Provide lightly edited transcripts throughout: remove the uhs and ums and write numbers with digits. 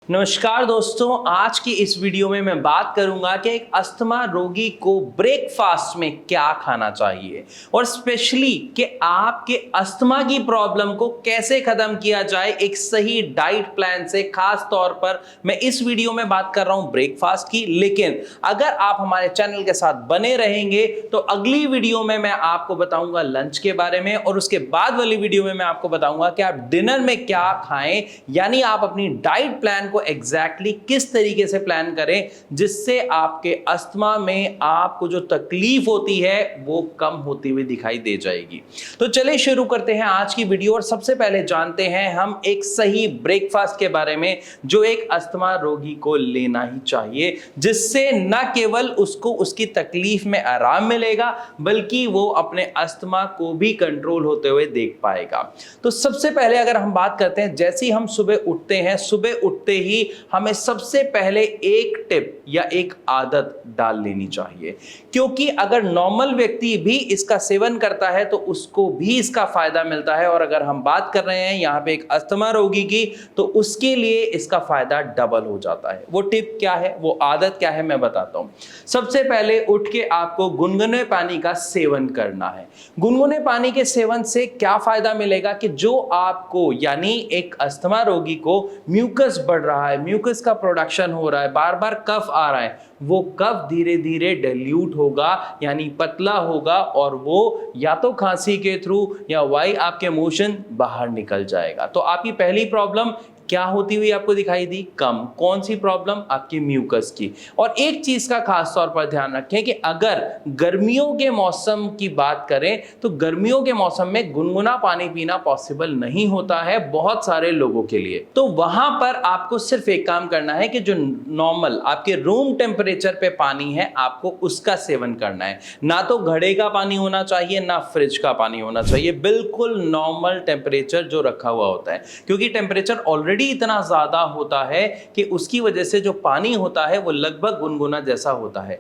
नमस्कार दोस्तों, आज की इस वीडियो में मैं बात करूंगा कि एक अस्थमा रोगी को ब्रेकफास्ट में क्या खाना चाहिए और स्पेशली कि आपके अस्थमा की प्रॉब्लम को कैसे खत्म किया जाए एक सही डाइट प्लान से। खास तौर पर मैं इस वीडियो में बात कर रहा हूं ब्रेकफास्ट की, लेकिन अगर आप हमारे चैनल के साथ बने रहेंगे तो अगली वीडियो में मैं आपको बताऊंगा लंच के बारे में और उसके बाद वाली वीडियो में मैं आपको बताऊंगा कि आप डिनर में क्या खाएं, यानी आप अपनी डाइट प्लान को एग्जैक्टली किस तरीके से प्लान करें जिससे आपके अस्थमा में आपको जो तकलीफ होती है वो कम होती हुई दिखाई दे जाएगी। तो चलिए शुरू करते हैं आज की वीडियो और सबसे पहले जानते हैं हम एक सही ब्रेकफास्ट के बारे में जो एक अस्थमा रोगी को लेना ही चाहिए, जिससे न केवल उसको उसकी तकलीफ में आराम मिलेगा बल्कि वो अपने अस्थमा को भी कंट्रोल होते हुए देख पाएगा। तो सबसे पहले अगर हम बात करते हैं, जैसे ही हम सुबह उठते हैं, सुबह उठते ही हमें सबसे पहले एक टिप या एक आदत डाल लेनी चाहिए, क्योंकि अगर नॉर्मल व्यक्ति भी इसका सेवन करता है तो उसको भी इसका फायदा मिलता है, और अगर हम बात कर रहे हैं यहाँ पे एक अस्थमा रोगी की तो उसके लिए इसका फायदा डबल हो जाता है। वो टिप क्या है, वो आदत क्या है, मैं बताता हूं। सबसे पहले उठ के आपको गुनगुने पानी का सेवन करना है। गुनगुने पानी के सेवन से क्या फायदा मिलेगा कि जो आपको यानी एक अस्थमा रोगी को म्यूकस बढ़ रहा है, म्यूकस का प्रोडक्शन हो रहा है, बार बार कफ आ रहा है, वो कफ धीरे धीरे डाइल्यूट होगा यानी पतला होगा और वो या तो खांसी के थ्रू या वाई आपके मोशन बाहर निकल जाएगा। तो आपकी पहली प्रॉब्लम क्या होती हुई आपको दिखाई दी? कम। कौन सी प्रॉब्लम? आपकी म्यूकस की। और एक चीज का खास तौर पर ध्यान रखें कि अगर गर्मियों के मौसम की बात करें तो गर्मियों के मौसम में गुनगुना पानी पीना पॉसिबल नहीं होता है बहुत सारे लोगों के लिए। तो वहां पर आपको सिर्फ एक काम करना है कि जो नॉर्मल आपके रूम टेम्परेचर पे पानी है आपको उसका सेवन करना है। ना तो घड़े का पानी होना चाहिए ना फ्रिज का पानी होना चाहिए, बिल्कुल नॉर्मल टेम्परेचर जो रखा हुआ होता है, क्योंकि टेम्परेचर ऑलरेडी इतना ज्यादा होता है कि उसकी वजह से जो पानी होता है वो लगभग गुनगुना जैसा होता है।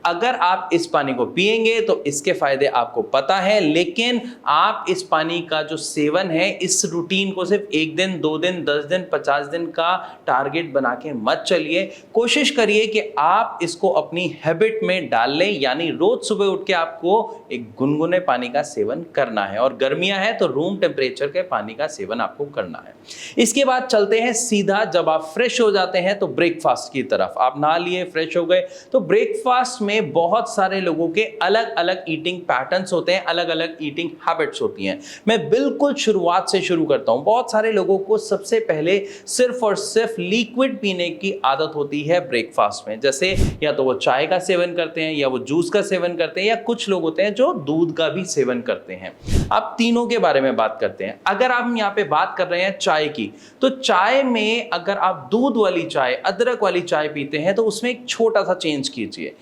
अगर आप इस पानी को पिएंगे तो इसके फायदे आपको पता है, लेकिन आप इस पानी का जो सेवन है इस रूटीन को सिर्फ 1 दिन 2 दिन 10 दिन 50 दिन का टारगेट बना के मत चलिए। कोशिश करिए कि आप इसको अपनी हैबिट में डाल लें, यानी रोज सुबह उठ के आपको एक गुनगुने पानी का सेवन करना है, और गर्मियां हैं तो रूम टेम्परेचर के पानी का सेवन आपको करना है। इसके बाद चलते हैं सीधा, जब आप फ्रेश हो जाते हैं तो ब्रेकफास्ट की तरफ। आप नहा लिए, फ्रेश हो गए, तो ब्रेकफास्ट में बहुत सारे लोगों के अलग अलग ईटिंग पैटर्न्स होते हैं, अलग अलग ईटिंग हैबिट्स होती हैं। मैं बिल्कुल शुरुआत से शुरू करता हूं। बहुत सारे लोगों को सबसे पहले सिर्फ और सिर्फ लिक्विड पीने की आदत होती है ब्रेकफास्ट में, जैसे या तो वो चाय का सेवन करते हैं या वो जूस का सेवन करते हैं, या कुछ लोग होते हैं जो दूध का भी सेवन करते हैं। अब तीनों के बारे में बात करते हैं। अगर आप यहाँ पे बात कर रहे हैं चाय की, तो चाय में अगर आप दूध वाली चाय, अदरक वाली चाय पीते हैं तो उसमें एक छोटा सा चेंज कीजिए।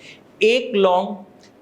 1 लौंग,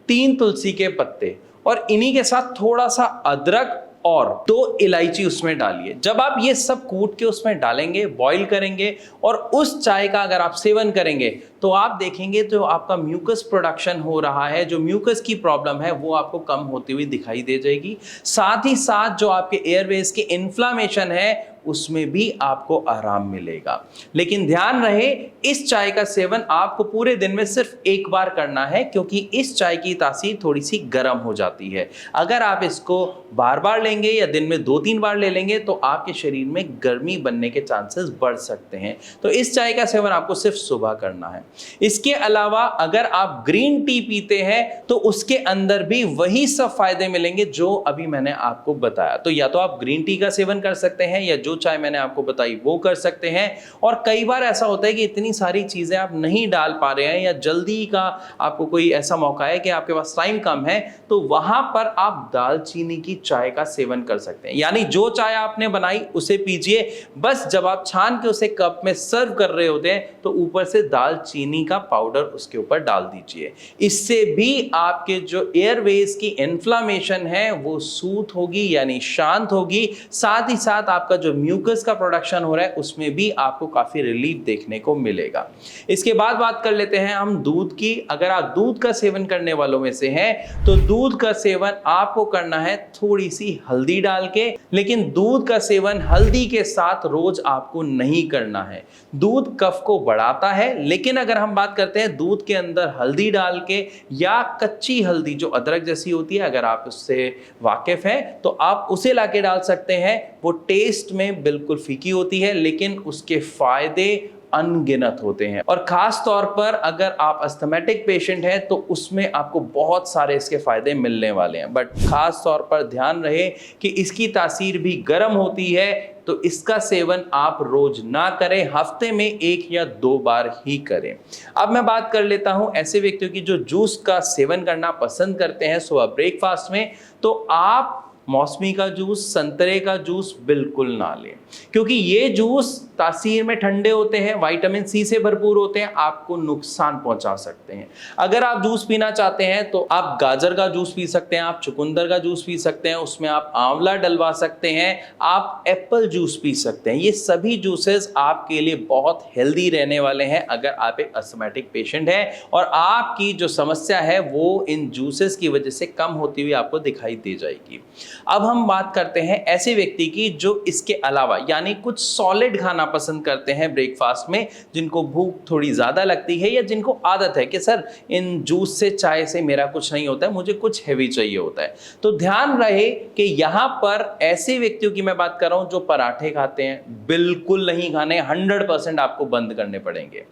3 तुलसी के पत्ते और इन्हीं के साथ थोड़ा सा अदरक और 2 इलायची उसमें डालिए। जब आप ये सब कूट के उसमें डालेंगे, बॉईल करेंगे और उस चाय का अगर आप सेवन करेंगे तो आप देखेंगे तो आपका म्यूकस प्रोडक्शन हो रहा है, जो म्यूकस की प्रॉब्लम है वो आपको कम होती हुई दिखाई दे जाएगी। साथ ही साथ जो आपके एयरवेज के इन्फ्लामेशन है उसमें भी आपको आराम मिलेगा। लेकिन ध्यान रहे, इस चाय का सेवन आपको पूरे दिन में सिर्फ एक बार करना है, क्योंकि इस चाय की तासीर थोड़ी सी गर्म हो जाती है। अगर आप इसको बार बार लेंगे या दिन में 2-3 बार ले लेंगे तो आपके शरीर में गर्मी बनने के चांसेस बढ़ सकते हैं। तो इस चाय का सेवन आपको सिर्फ सुबह करना है। इसके अलावा अगर आप ग्रीन टी पीते हैं तो उसके अंदर भी वही सब फायदे मिलेंगे जो अभी मैंने आपको बताया। तो या तो आप ग्रीन टी का सेवन कर सकते हैं या जो चाय मैंने आपको बताई वो कर सकते हैं। और कई बार ऐसा होता है कि इतनी सारी चीजें आप नहीं डाल पा रहे हैं या जल्दी का आपको कोई ऐसा मौका है कि आपके पास टाइम कम है, तो वहां पर आप दालचीनी की चाय का सेवन कर सकते हैं। यानी जो चाय आपने बनाई उसे पीजिए, बस जब आप छान के उसे कप में सर्व कर रहे होते हैं तो ऊपर से दालचीनी दालचीनी का पाउडर उसके ऊपर डाल दीजिए। इससे भी आपके जो एयरवेज की इन्फ्लामेशन है वो सूत होगी यानी शांत होगी। साथ ही साथ आपका जो म्यूकस का प्रोडक्शन हो रहा है उसमें भी आपको काफी रिलीफ देखने को मिलेगा। इसके बाद बात कर लेते हैं हम दूध की। अगर आप दूध का सेवन करने वालों में से हैं तो दूध का सेवन आपको करना है थोड़ी सी हल्दी डाल के, लेकिन दूध का सेवन हल्दी के साथ रोज आपको नहीं करना है। दूध कफ को बढ़ाता है, लेकिन अगर हम बात करते हैं दूध के अंदर हल्दी डाल के या कच्ची हल्दी जो अदरक जैसी होती है, अगर आप उससे वाकिफ हैं तो आप उसे लाके डाल सकते हैं। वो टेस्ट में बिल्कुल फीकी होती है लेकिन उसके फायदे अनगिनत होते हैं। और खास तौर पर अगर आप अस्थमैटिक पेशेंट हैं तो उसमें आपको बहुत सारे इसके फायदे मिलने वाले हैं। बट खास तौर पर ध्यान रहे कि इसकी तासीर भी गर्म होती है, तो इसका सेवन आप रोज ना करें, हफ्ते में 1 या 2 बार ही करें। अब मैं बात कर लेता हूं ऐसे व्यक्तियों की जो जूस का सेवन करना पसंद करते हैं सुबह ब्रेकफास्ट में। तो आप मौसमी का जूस, संतरे का जूस बिल्कुल ना लें, क्योंकि ये जूस तासीर में ठंडे होते हैं, विटामिन सी से भरपूर होते हैं, आपको नुकसान पहुंचा सकते हैं। अगर आप जूस पीना चाहते हैं तो आप गाजर का जूस पी सकते हैं, आप चुकंदर का जूस पी सकते हैं, उसमें आप आंवला डलवा सकते हैं, आप एप्पल जूस पी सकते हैं। ये सभी जूसेस आपके लिए बहुत हेल्दी रहने वाले हैं अगर आप एक अस्थमैटिक पेशेंट हैं और आपकी जो समस्या है वो इन जूसेस की वजह से कम होती हुई आपको दिखाई दे जाएगी। अब हम बात करते हैं ऐसे व्यक्ति की जो इसके अलावा यानी कुछ सॉलिड खाना पसंद करते हैं ब्रेकफास्ट में, जिनको भूख थोड़ी ज़्यादा लगती है या जिनको आदत है कि सर इन जूस से, चाय से मेरा कुछ नहीं होता है, मुझे कुछ हैवी चाहिए होता है। तो ध्यान रहे कि यहाँ पर ऐसे व्यक्तियों की मैं बात कर रहा हूँ जो पराठे खाते हैं, बिल्कुल नहीं खाने, 100% आपको बंद करने पड़ेंगे।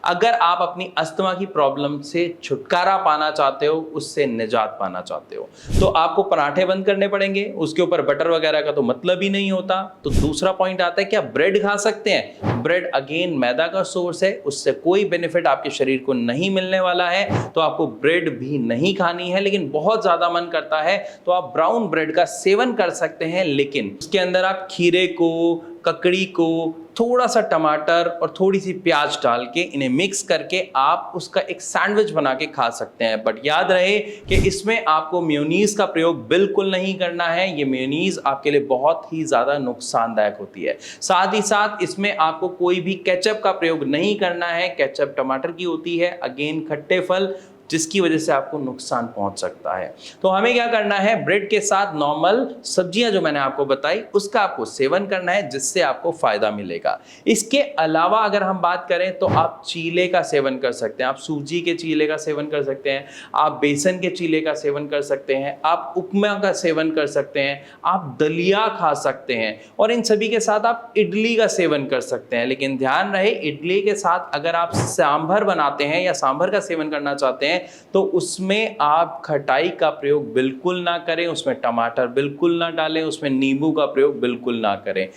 अगर आप अपनी अस्थमा की प्रॉब्लम से छुटकारा पाना चाहते हो, उससे निजात पाना चाहते हो, तो आपको पराठे बंद करने पड़ेंगे। उसके ऊपर बटर वगैरह का तो मतलब ही नहीं होता। तो दूसरा पॉइंट आता है क्या ब्रेड खा सकते हैं? ब्रेड अगेन मैदा का सोर्स है, उससे कोई बेनिफिट आपके शरीर को नहीं मिलने वाला है, तो आपको ब्रेड भी नहीं खानी है। लेकिन बहुत ज्यादा मन करता है तो आप ब्राउन ब्रेड का सेवन कर सकते हैं, लेकिन उसके अंदर आप खीरे को, ककड़ी को, थोड़ा सा टमाटर और थोड़ी सी प्याज डाल के इन्हें मिक्स करके आप उसका एक सैंडविच बना के खा सकते हैं। बट याद रहे कि इसमें आपको मेयोनीज का प्रयोग बिल्कुल नहीं करना है। ये मेयोनीज आपके लिए बहुत ही ज़्यादा नुकसानदायक होती है। साथ ही साथ इसमें आपको कोई भी केचप का प्रयोग नहीं करना है। केचप टमाटर की होती है, अगेन खट्टे फल, जिसकी वजह से आपको नुकसान पहुंच सकता है। तो हमें क्या करना है, ब्रेड के साथ नॉर्मल सब्जियां जो मैंने आपको बताई उसका आपको सेवन करना है, जिससे आपको फायदा मिलेगा। इसके अलावा अगर हम बात करें तो आप चीले का सेवन कर सकते हैं, आप सूजी के चीले का सेवन कर सकते हैं, आप बेसन के चीले का सेवन कर सकते हैं, आप उपमा का सेवन कर सकते हैं, आप दलिया खा सकते हैं, और इन सभी के साथ आप इडली का सेवन कर सकते हैं। लेकिन ध्यान रहे, इडली के साथ अगर आप सांभर बनाते हैं या सांभर का सेवन करना चाहते हैं तो उसमें आप खटाई का प्रयोग बिल्कुल ना करें, उसमें टमाटर बिल्कुल ना डालें, उसमें नींबू का प्रयोग बिल्कुल ना करें,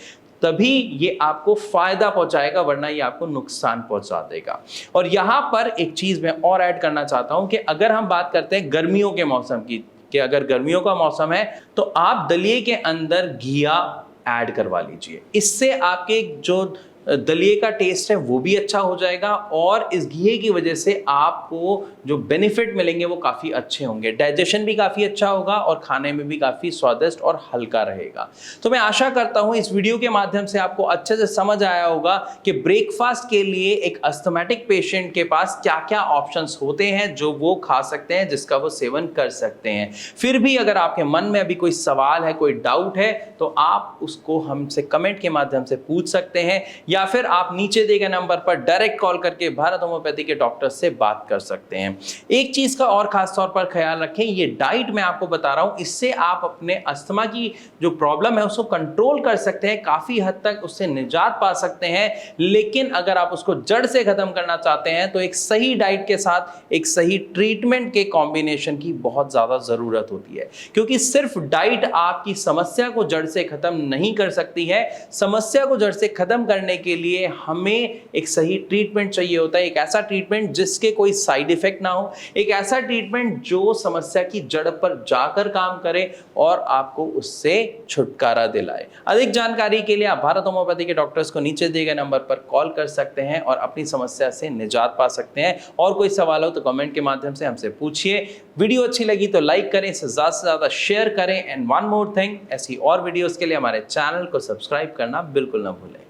तभी ये आपको फायदा पहुंचाएगा, वरना ये आपको नुकसान पहुंचा देगा। और यहां पर एक चीज मैं और ऐड करना चाहता हूं कि अगर हम बात करते हैं गर्मियों के मौसम की, कि अगर गर्मियों का मौसम है तो आप दलिए के अंदर घिया ऐड करवा लीजिए। इससे आपके जो दलिए का टेस्ट है वो भी अच्छा हो जाएगा, और इस घी की वजह से आपको जो बेनिफिट मिलेंगे वो काफ़ी अच्छे होंगे। डाइजेशन भी काफ़ी अच्छा होगा और खाने में भी काफ़ी स्वादिष्ट और हल्का रहेगा। तो मैं आशा करता हूँ इस वीडियो के माध्यम से आपको अच्छे से समझ आया होगा कि ब्रेकफास्ट के लिए एक अस्थमैटिक पेशेंट के पास क्या क्या ऑप्शंस होते हैं जो वो खा सकते हैं, जिसका वो सेवन कर सकते हैं। फिर भी अगर आपके मन में अभी कोई सवाल है, कोई डाउट है, तो आप उसको हमसे कमेंट के माध्यम से पूछ सकते हैं, या फिर आप नीचे दिए गए नंबर पर डायरेक्ट कॉल करके भारत होम्योपैथी के डॉक्टर से बात कर सकते हैं। एक चीज का और खास तौर पर ख्याल रखें, ये डाइट मैं आपको बता रहा हूं, इससे आप अपने अस्थमा की जो प्रॉब्लम है उसको कंट्रोल कर सकते हैं, काफी हद तक उससे निजात पा सकते हैं। लेकिन अगर आप उसको जड़ से खत्म करना चाहते हैं तो एक सही डाइट के साथ एक सही ट्रीटमेंट के कॉम्बिनेशन की बहुत ज्यादा जरूरत होती है, क्योंकि सिर्फ डाइट आपकी समस्या को जड़ से खत्म नहीं कर सकती है। समस्या को जड़ से खत्म करने के लिए हमें एक सही ट्रीटमेंट चाहिए होता है, एक ऐसा ट्रीटमेंट जिसके कोई साइड इफेक्ट ना हो, एक ऐसा ट्रीटमेंट जो समस्या की जड़ पर जाकर काम करे और आपको उससे छुटकारा दिलाए। अधिक जानकारी के लिए आप भारत होम्योपैथी के डॉक्टर्स को नीचे दिए गए नंबर पर कॉल कर सकते हैं और अपनी समस्या से निजात पा सकते हैं। और कोई सवाल हो तो कमेंट के माध्यम से हमसे पूछिए। वीडियो अच्छी लगी तो लाइक करें, इसे ज्यादा से ज्यादा शेयर करें। एंड वन मोर थिंग, ऐसी और वीडियोस के लिए हमारे चैनल को सब्सक्राइब करना बिल्कुल ना भूलें।